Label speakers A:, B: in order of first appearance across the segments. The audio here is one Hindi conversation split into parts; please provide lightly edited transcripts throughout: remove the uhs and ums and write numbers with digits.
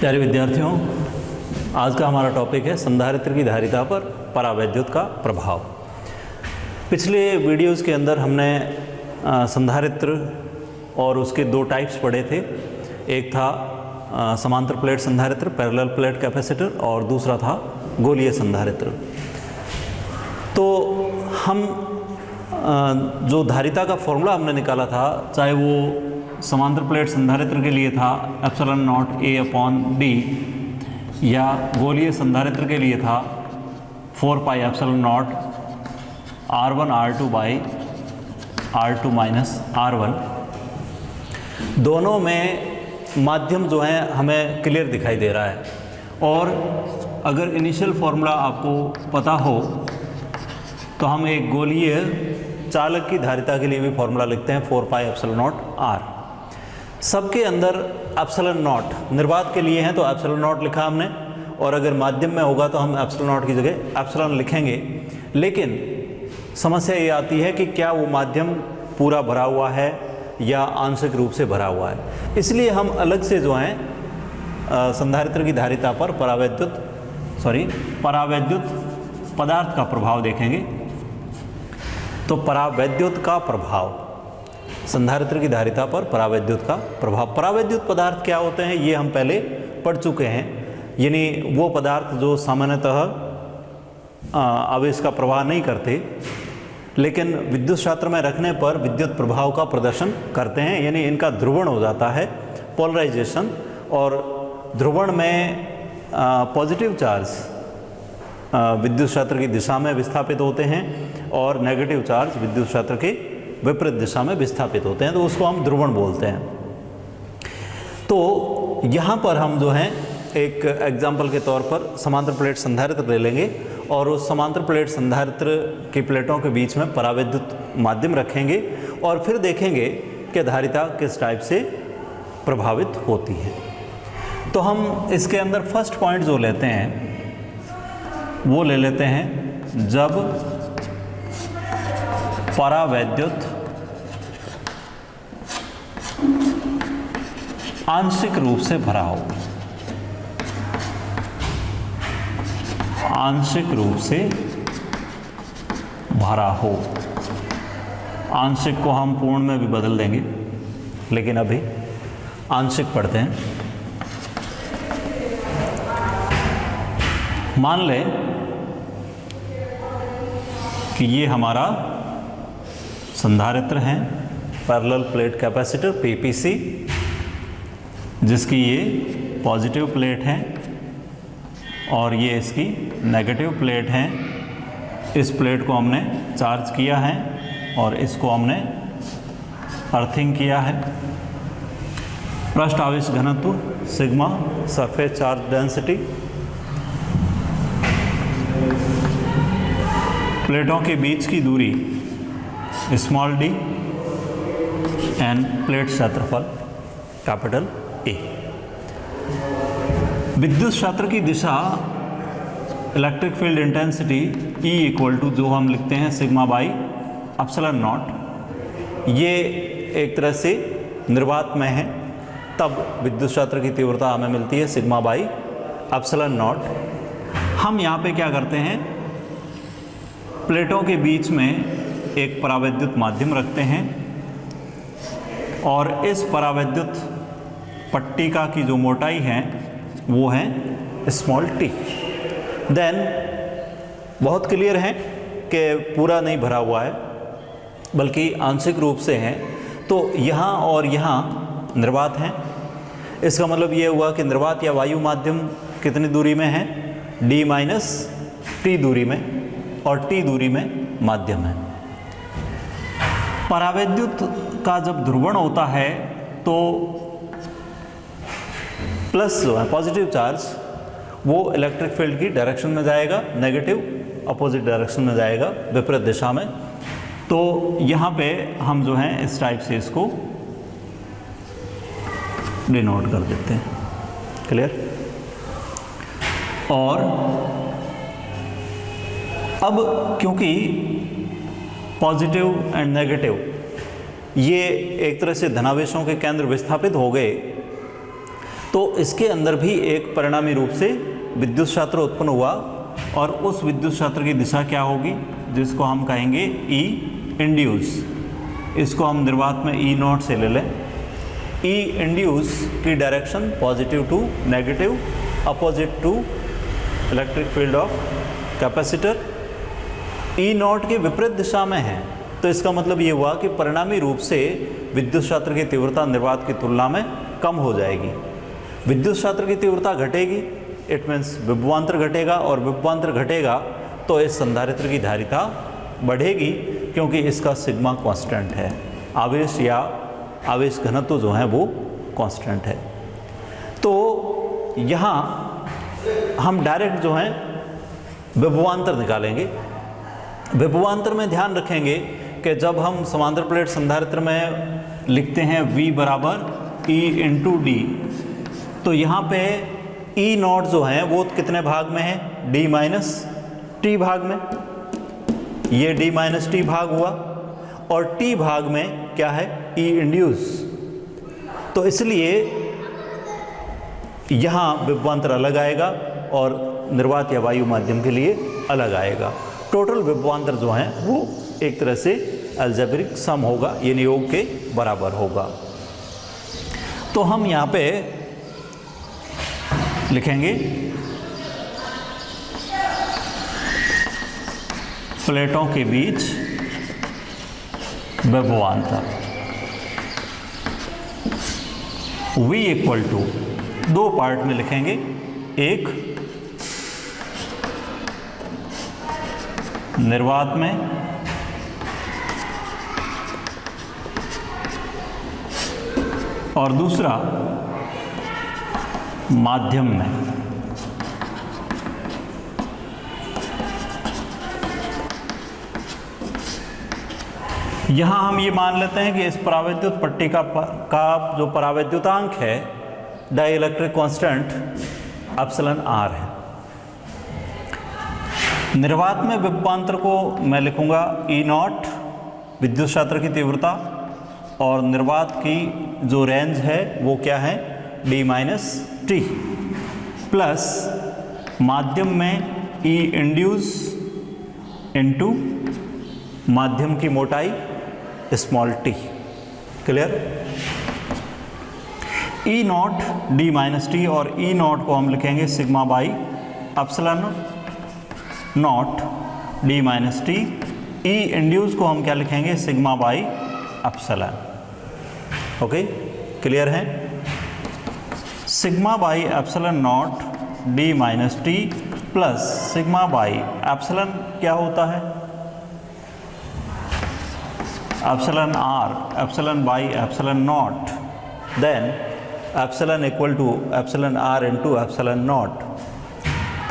A: प्यारे विद्यार्थियों, आज का हमारा टॉपिक है संधारित्र की धारिता पर परावैद्युत का प्रभाव। पिछले वीडियोस के अंदर हमने संधारित्र और उसके दो टाइप्स पढ़े थे। एक था समांतर प्लेट संधारित्र पैरेलल प्लेट कैपेसिटर और दूसरा था गोलीय संधारित्र। तो हम जो धारिता का फॉर्मूला हमने निकाला था, चाहे वो समांतर प्लेट संधारित्र के लिए था एप्सिलॉन नॉट ए अपॉन डी या गोलीय संधारित्र के लिए था 4 pi epsilon not R1 R2 by R2 minus R1, दोनों में माध्यम जो है हमें क्लियर दिखाई दे रहा है। और अगर इनिशियल फॉर्मूला आपको पता हो तो हम एक गोलीय चालक की धारिता के लिए भी फॉर्मूला लिखते हैं 4 पाई एप्सिलॉन नॉट R। सबके अंदर एप्सिलॉन नॉट, निर्वात के लिए हैं तो एप्सिलॉन नॉट लिखा हमने, और अगर माध्यम में होगा तो हम एप्सिलॉन नॉट की जगह एप्सिलॉन लिखेंगे। लेकिन समस्या ये आती है कि क्या वो माध्यम पूरा भरा हुआ है या आंशिक रूप से भरा हुआ है। इसलिए हम अलग से जो हैं संधारित्र की धारिता पर परावैद्युत पदार्थ का प्रभाव देखेंगे। तो परावैद्युत का प्रभाव, संधारित्र की धारिता पर परावैद्युत का प्रभाव। परावैद्युत पदार्थ क्या होते हैं ये हम पहले पढ़ चुके हैं, यानी वो पदार्थ जो सामान्यतः आवेश का प्रवाह नहीं करते लेकिन विद्युत क्षेत्र में रखने पर विद्युत प्रभाव का प्रदर्शन करते हैं, यानी इनका ध्रुवण हो जाता है, पोलराइजेशन। और ध्रुवण में पॉजिटिव चार्ज विद्युत क्षेत्र की दिशा में विस्थापित होते हैं और नेगेटिव चार्ज विद्युत क्षेत्र के विपरीत दिशा में विस्थापित होते हैं, तो उसको हम ध्रुवण बोलते हैं। तो यहाँ पर हम जो हैं एक एग्जाम्पल के तौर पर समांतर प्लेट संधारित्र ले लेंगे और उस समांतर प्लेट संधारित्र की प्लेटों के बीच में परावैद्युत माध्यम रखेंगे और फिर देखेंगे कि धारिता किस टाइप से प्रभावित होती है। तो हम इसके अंदर फर्स्ट पॉइंट जो लेते हैं वो ले लेते हैं जब परावैद्युत आंशिक रूप से भरा हो। आंशिक रूप से भरा हो, आंशिक को हम पूर्ण में भी बदल देंगे, लेकिन अभी आंशिक पढ़ते हैं। मान लें कि ये हमारा संधारित्र है पैरेलल प्लेट कैपेसिटर PPC, जिसकी ये पॉजिटिव प्लेट है और ये इसकी नेगेटिव प्लेट है। इस प्लेट को हमने चार्ज किया है और इसको हमने अर्थिंग किया है। पृष्ठ आवेश घनत्व सिग्मा, सरफेस चार्ज डेंसिटी, प्लेटों के बीच की दूरी स्मॉल d एंड प्लेट क्षेत्रफल कैपिटल A। विद्युत क्षेत्र की दिशा, electric field intensity E equal to जो हम लिखते हैं सिग्मा बाई एप्सिलॉन नॉट। ये एक तरह से निर्वात में है तब विद्युत क्षेत्र की तीव्रता हमें मिलती है सिग्मा बाई एप्सिलॉन नॉट। हम यहाँ पे क्या करते हैं, प्लेटों के बीच में एक परावैद्युत माध्यम रखते हैं और इस परावैद्युत पट्टिका की जो मोटाई है वो है स्मॉल t। देन बहुत क्लियर है कि पूरा नहीं भरा हुआ है बल्कि आंशिक रूप से है, तो यहाँ और यहाँ निर्वात हैं। इसका मतलब ये हुआ कि निर्वात या वायु माध्यम कितनी दूरी में है, d माइनस t दूरी में, और t दूरी में माध्यम है। परावैद्युत का जब ध्रुवण होता है तो प्लस जो है पॉजिटिव चार्ज वो इलेक्ट्रिक फील्ड की डायरेक्शन में जाएगा, नेगेटिव अपोजिट डायरेक्शन में जाएगा, विपरीत दिशा में। तो यहाँ पे हम जो हैं इस टाइप से इसको डिनोट कर देते हैं। क्लियर? और अब क्योंकि पॉजिटिव एंड नेगेटिव ये एक तरह से धनावेशों के केंद्र विस्थापित हो गए, तो इसके अंदर भी एक परिणामी रूप से विद्युत क्षेत्र उत्पन्न हुआ और उस विद्युत क्षेत्र की दिशा क्या होगी, जिसको हम कहेंगे ई इंड्यूस। इसको हम निर्वात में ई नॉट से ले लें। ई इंड्यूस की direction positive to negative, opposite to electric field of capacitor, E naught की विपरीत दिशा में है। तो इसका मतलब ये हुआ कि परिणामी रूप से विद्युत क्षेत्र की तीव्रता निर्वात की तुलना में कम हो जाएगी। विद्युत क्षेत्र की तीव्रता घटेगी, इट मीन्स विभवांतर घटेगा, और विभवांतर घटेगा तो इस संधारित्र की धारिता बढ़ेगी, क्योंकि इसका सिग्मा कांस्टेंट है। आवेश या आवेश घनत्व जो है वो कांस्टेंट है। तो यहाँ हम डायरेक्ट जो है विभवांतर निकालेंगे। विभवांतर में ध्यान रखेंगे कि जब हम समांतर प्लेट संधारित्र में लिखते हैं V बराबर E इंटू डी, तो यहाँ पे E नॉट जो है वो कितने भाग में है, D माइनस टी भाग में। ये D माइनस टी भाग हुआ और T भाग में क्या है, E इंड्यूस। तो इसलिए यहाँ विभवांतर अलग आएगा और निर्वात या वायु माध्यम के लिए अलग आएगा। टोटल विभवांतर जो है वो एक तरह से अलजेब्रिक सम होगा, यानी योग के बराबर होगा। तो हम यहाँ पे लिखेंगे प्लेटों के बीच विभवांतर V इक्वल टू, दो पार्ट में लिखेंगे, एक निर्वात में और दूसरा माध्यम में। यहां हम ये मान लेते हैं कि इस परावैद्युत पट्टी का जो परावैद्युतांक है, डाइइलेक्ट्रिक कांस्टेंट एप्सिलॉन आर है। निर्वात में विभवांतर को मैं लिखूंगा ई नॉट, विद्युत क्षेत्र की तीव्रता, और निर्वात की जो रेंज है वो क्या है, डी माइनस टी, प्लस माध्यम में ई इंड्यूस इनटू माध्यम की मोटाई small T. Clear. E not D minus T और ई नॉट को हम लिखेंगे sigma by epsilon not D minus T. E induce को हम क्या लिखेंगे, sigma by epsilon. Okay, clear है। Sigma by epsilon not D minus T plus sigma by epsilon क्या होता है, epsilon R, epsilon by epsilon not, then epsilon equal to epsilon R into epsilon not.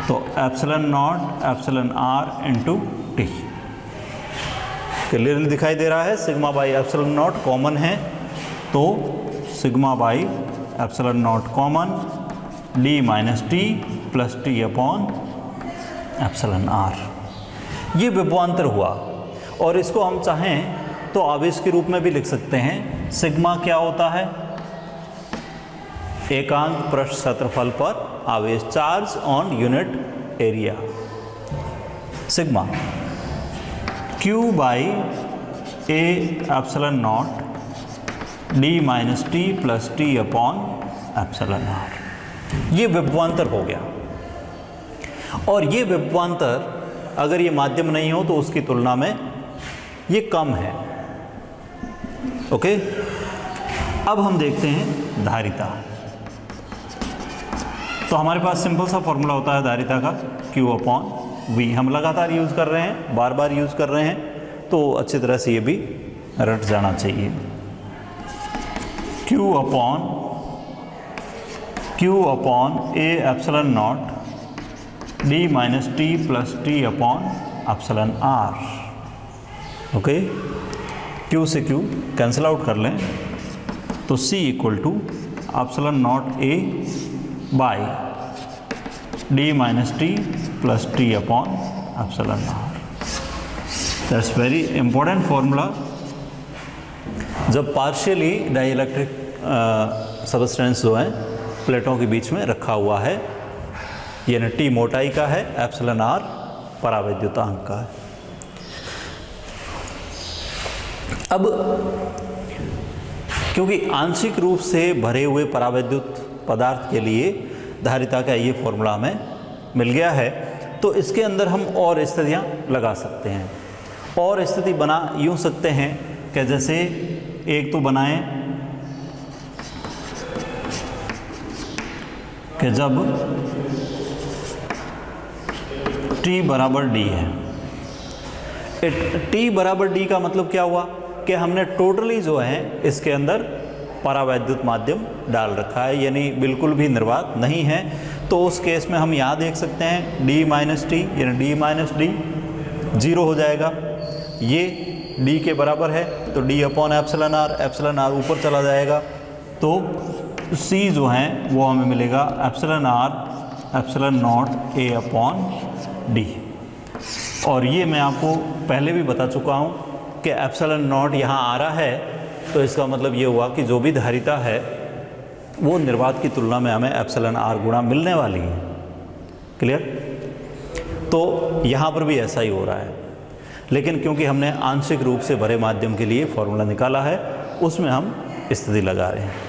A: तो epsilon not epsilon R into T. Clearly दिखाई दे रहा है। Sigma by epsilon naught common है, तो sigma by epsilon naught common, D minus T plus T upon epsilon R. ये विभवांतर हुआ, और इसको हम चाहें तो आवेश के रूप में भी लिख सकते हैं। सिग्मा क्या होता है, एकांक पृष्ठ क्षेत्रफल पर आवेश, charge on unit area. Sigma Q by A epsilon not D minus T plus T upon epsilon R. ये विभवांतर हो गया, और ये विभवांतर अगर ये माध्यम नहीं हो तो उसकी तुलना में ये कम है। ओके, अब हम देखते हैं धारिता। तो हमारे पास सिंपल सा फॉर्मूला होता है धारिता का, Q अपॉन V। हम लगातार यूज़ कर रहे हैं, बार बार यूज़ कर रहे हैं, तो अच्छी तरह से ये भी रट जाना चाहिए। Q upon A epsilon not D minus T plus T upon epsilon R. Okay, Q से Q कैंसिल आउट कर लें, तो C equal to epsilon naught A by D minus T plus T upon epsilon R. That's very important formula. जब पार्शियली डाइइलेक्ट्रिक सबस्टेंस जो हैं प्लेटों के बीच में रखा हुआ है, यानी टी मोटाई का है, एप्सिलॉन आर परावैद्युतांक का है। अब क्योंकि आंशिक रूप से भरे हुए परावैद्युत पदार्थ के लिए धारिता का ये फॉर्मूला हमें मिल गया है, तो इसके अंदर हम और स्थितियाँ लगा सकते हैं। और स्थिति बना यूँ सकते हैं कि जैसे एक तो बनाएं कि जब T बराबर D है, T बराबर D का मतलब क्या हुआ कि हमने टोटली जो है इसके अंदर परावैद्युत माध्यम डाल रखा है, यानी बिल्कुल भी निर्वात नहीं है। तो उस केस में हम यहाँ देख सकते हैं D माइनस टी, यानी D माइनस डी 0 हो जाएगा। ये D के बराबर है तो D अपॉन एप्सिलॉन आर ऊपर चला जाएगा, तो C जो है वो हमें मिलेगा epsilon R epsilon naught A upon D। और ये मैं आपको पहले भी बता चुका हूँ कि एप्सिलॉन नॉट यहाँ आ रहा है, तो इसका मतलब ये हुआ कि जो भी धारिता है वो निर्वात की तुलना में हमें एप्सिलॉन आर गुणा मिलने वाली है। क्लियर? तो यहाँ पर भी ऐसा ही हो रहा है, लेकिन क्योंकि हमने आंशिक रूप से भरे माध्यम के लिए फॉर्मूला निकाला है, उसमें हम स्थिति लगा रहे हैं।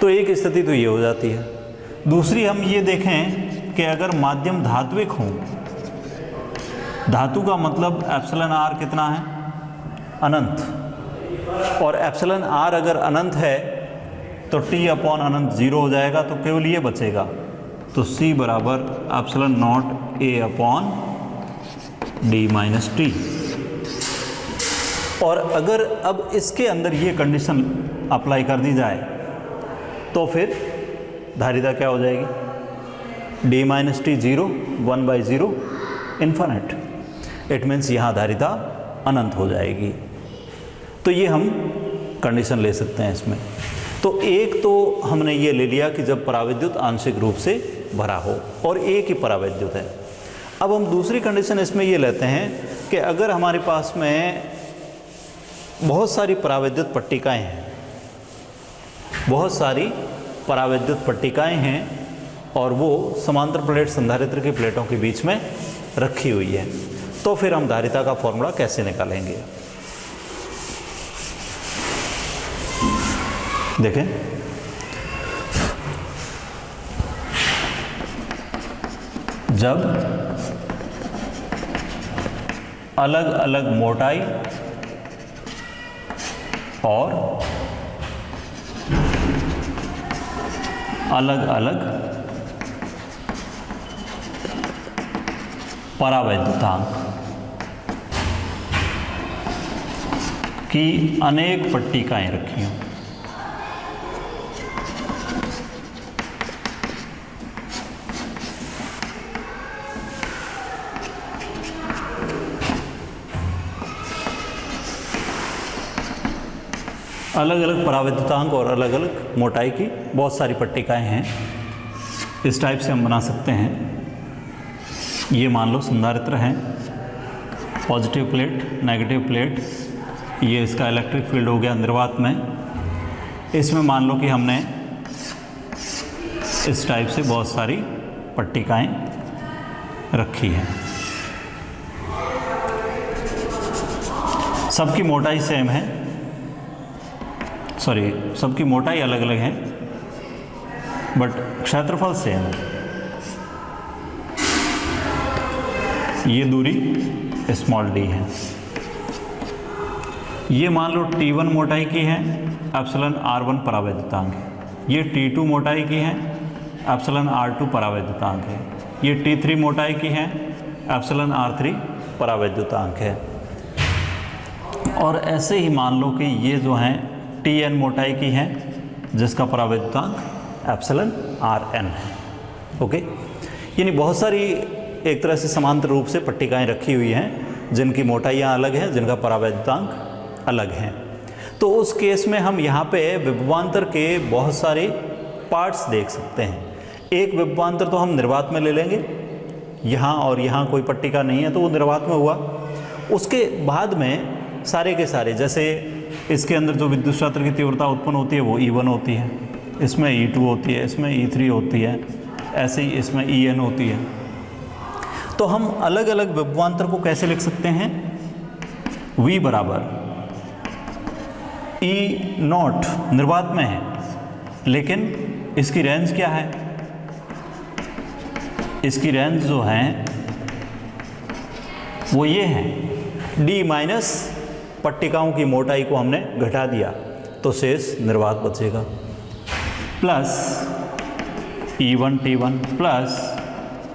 A: तो एक स्थिति तो ये हो जाती है। दूसरी हम ये देखें कि अगर माध्यम धात्विक हों, धातु का मतलब एप्सिलॉन आर कितना है? अनंत। और एप्सिलॉन आर अगर अनंत है तो टी अपॉन अनंत 0 हो जाएगा, तो केवल ये बचेगा, तो C बराबर epsilon naught A upon D minus T. और अगर अब इसके अंदर ये कंडीशन अप्लाई कर दी जाए तो फिर धारिता क्या हो जाएगी? D minus T 0, 1/0 infinite. It means यहाँ धारिता अनंत हो जाएगी। तो ये हम कंडीशन ले सकते हैं इसमें। तो एक तो हमने ये ले लिया कि जब परावैद्युत आंशिक रूप से भरा हो और एक ही परावैद्युत है। अब हम दूसरी कंडीशन इसमें ये लेते हैं कि अगर हमारे पास में बहुत सारी परावैद्युत पट्टिकाएं हैं, बहुत सारी परावैद्युत पट्टिकाएं हैं और वो समांतर प्लेट संधारित्र की प्लेटों के बीच में रखी हुई है, तो फिर हम धारिता का फॉर्मूला कैसे निकालेंगे? देखें, जब अलग अलग मोटाई और अलग अलग परावैद्युतांक की अनेक पट्टिकाएं रखी हों, अलग अलग परावैद्युतांक और अलग अलग मोटाई की बहुत सारी पट्टिकाएं हैं। इस टाइप से हम बना सकते हैं। ये मान लो संधारित्र हैं, पॉजिटिव प्लेट, नेगेटिव प्लेट, ये इसका इलेक्ट्रिक फील्ड हो गया निर्वात में। इसमें मान लो कि हमने इस टाइप से बहुत सारी पट्टिकाएं रखी हैं। सबकी मोटाई सेम है, सबकी मोटाई अलग अलग है, बट क्षेत्रफल सेम है। ये दूरी स्मॉल d है। ये मान लो T1 मोटाई की है, एप्सिलॉन R1 परावैद्युतांक है। ये T2 मोटाई की है, एप्सिलॉन R2 परावैद्युतांक है। ये T3 मोटाई की है, एप्सिलॉन R3 परावैद्युतांक है। और ऐसे ही मान लो कि ये जो हैं Tn मोटाई की हैं, जिसका परावैद्युतांक एप्सिलॉन Rn है। ओके, यानी बहुत सारी एक तरह से समांतर रूप से पट्टिकाएं रखी हुई हैं, जिनकी मोटाइयाँ अलग हैं, जिनका परावैद्युतांक अलग हैं। तो उस केस में हम यहाँ पे विभवांतर के बहुत सारे पार्ट्स देख सकते हैं। एक विभवांतर तो हम निर्वात में ले लेंगे, यहाँ और यहाँ कोई पट्टिका नहीं है तो वो निर्वात में हुआ। उसके बाद में सारे के सारे, जैसे इसके अंदर जो विद्युत क्षेत्र की तीव्रता उत्पन्न होती है वो E1 होती है, इसमें E2 होती है, इसमें E3 होती है, ऐसे ही इसमें En होती है। तो हम अलग अलग विभवांतर को कैसे लिख सकते हैं? V बराबर E0 निर्वात में है, लेकिन इसकी रेंज क्या है? इसकी रेंज जो है वो ये है, D माइनस पट्टिकाओं की मोटाई को हमने घटा दिया तो शेष निर्वात बचेगा, plus E1 T1 plus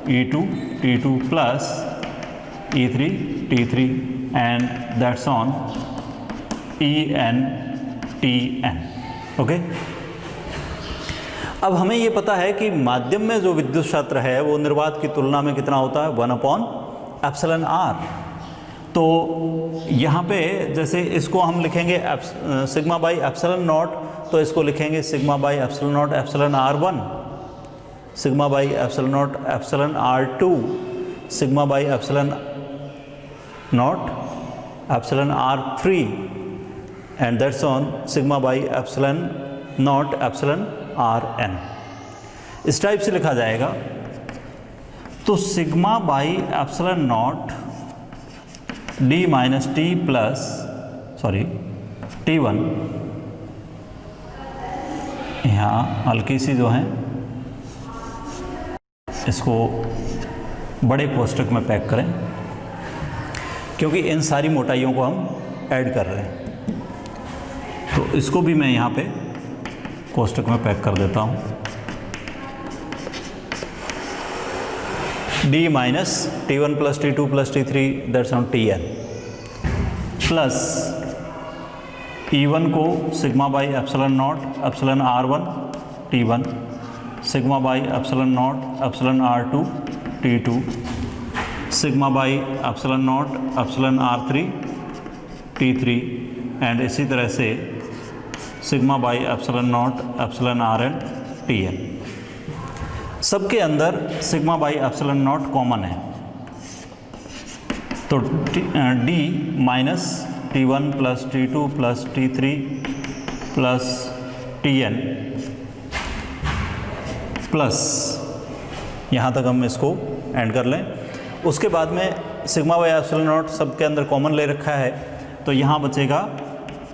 A: E2 T2 plus E3 T3 and that's on En Tn। Okay, अब हमें ये पता है कि माध्यम में जो विद्युत क्षेत्र है वो निर्वात की तुलना में कितना होता है? 1/εr। तो यहाँ पे जैसे इसको हम लिखेंगे सिग्मा बाई एप्सिलॉन नॉट, तो इसको लिखेंगे sigma by epsilon not epsilon R1, sigma by epsilon not epsilon R2, sigma by epsilon not epsilon R3 and that's on sigma by epsilon not epsilon Rn। इस टाइप से लिखा जाएगा। तो sigma by epsilon not D minus T plus T1, यहाँ हल्की सी जो है इसको बड़े कोष्टक में पैक करें, क्योंकि इन सारी मोटाइयों को हम ऐड कर रहे हैं। तो इसको भी मैं यहाँ पे कोष्टक में पैक कर देता हूँ। D minus T1 plus T2 plus T3 that's on Tn, plus E1 को sigma by epsilon not epsilon R1 T1, sigma by epsilon not epsilon R2 T2, sigma by epsilon not epsilon R3 T3 and इसी तरह से sigma by epsilon not epsilon Rn Tn। सबके अंदर sigma by epsilon naught common है, तो D minus T1 plus T2 plus T3 plus Tn plus, यहाँ तक हम इसको एंड कर लें। उसके बाद में सिग्मा बाई एप्सिलॉन नॉट सबके अंदर कॉमन ले रखा है, तो यहाँ बचेगा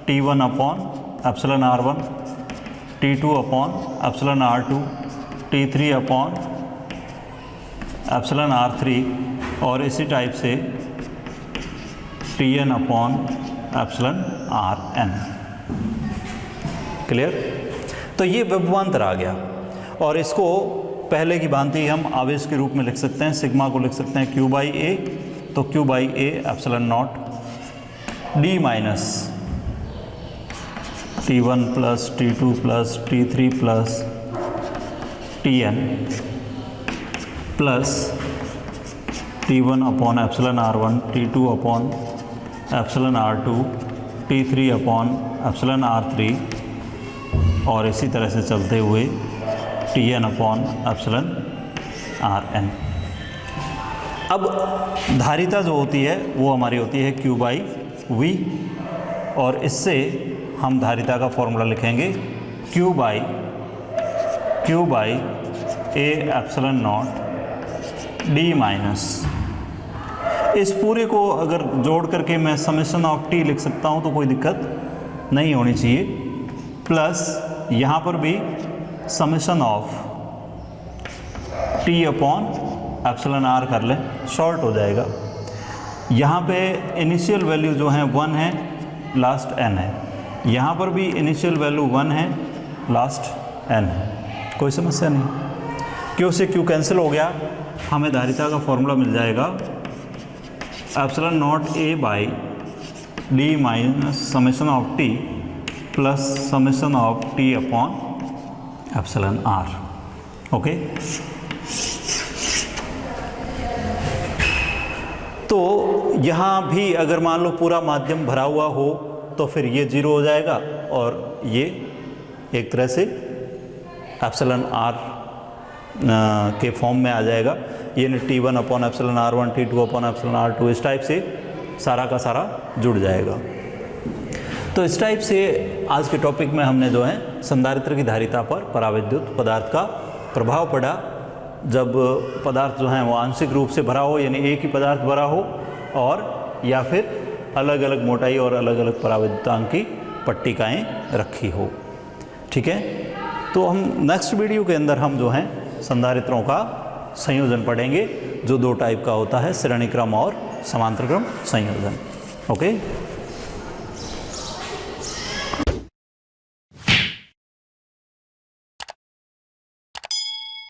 A: T1 upon epsilon R1, T2 upon epsilon R2, T3 upon epsilon R3 और इसी टाइप से Tn upon epsilon Rn। Clear? तो ये विभवांतर आ गया, और इसको पहले की भांति हम आवेश के रूप में लिख सकते हैं। सिग्मा को लिख सकते हैं Q बाई ए, तो Q by A epsilon not D minus T1 plus T2 plus T3 plus Tn plus T1 upon epsilon R1, T2 upon epsilon R2, T3 upon epsilon R3 और इसी तरह से चलते हुए Tn अपॉन एप्सिलॉन Rn। अब धारिता जो होती है वो हमारी होती है Q बाई V, और इससे हम धारिता का फॉर्मूला लिखेंगे Q by A epsilon not D minus, इस पूरे को अगर जोड़ करके मैं समेशन ऑफ T लिख सकता हूँ तो कोई दिक्कत नहीं होनी चाहिए, प्लस यहाँ पर भी summation of T upon epsilon R कर लें, शॉर्ट हो जाएगा। यहाँ पे इनिशियल वैल्यू जो है 1 है, लास्ट n है, यहाँ पर भी इनिशियल वैल्यू 1 है, लास्ट n है, कोई समस्या नहीं। Q से Q कैंसिल हो गया, हमें धारिता का फॉर्मूला मिल जाएगा epsilon naught A by D minus summation of T plus summation of T upon epsilon R। Okay, तो यहाँ भी अगर मान लो पूरा माध्यम भरा हुआ हो तो फिर ये 0 हो जाएगा और ये एक तरह से एप्सिलॉन R के फॉर्म में आ जाएगा, ये T1 upon epsilon R1, T2 upon epsilon R2, इस टाइप से सारा का सारा जुड़ जाएगा। तो इस टाइप से आज के टॉपिक में हमने जो है संधारित्र की धारिता पर परावैद्युत पदार्थ का प्रभाव पड़ा। जब पदार्थ जो है वो आंशिक रूप से भरा हो, यानी एक ही पदार्थ भरा हो, और या फिर अलग अलग मोटाई और अलग अलग परावैद्युतांक की पट्टिकाएँ रखी हो। ठीक है, तो हम नेक्स्ट वीडियो के अंदर हम जो हैं संधारित्रों का संयोजन पढ़ेंगे, जो 2 टाइप का होता है, श्रेणी क्रम और समांतर क्रम संयोजन। ओके।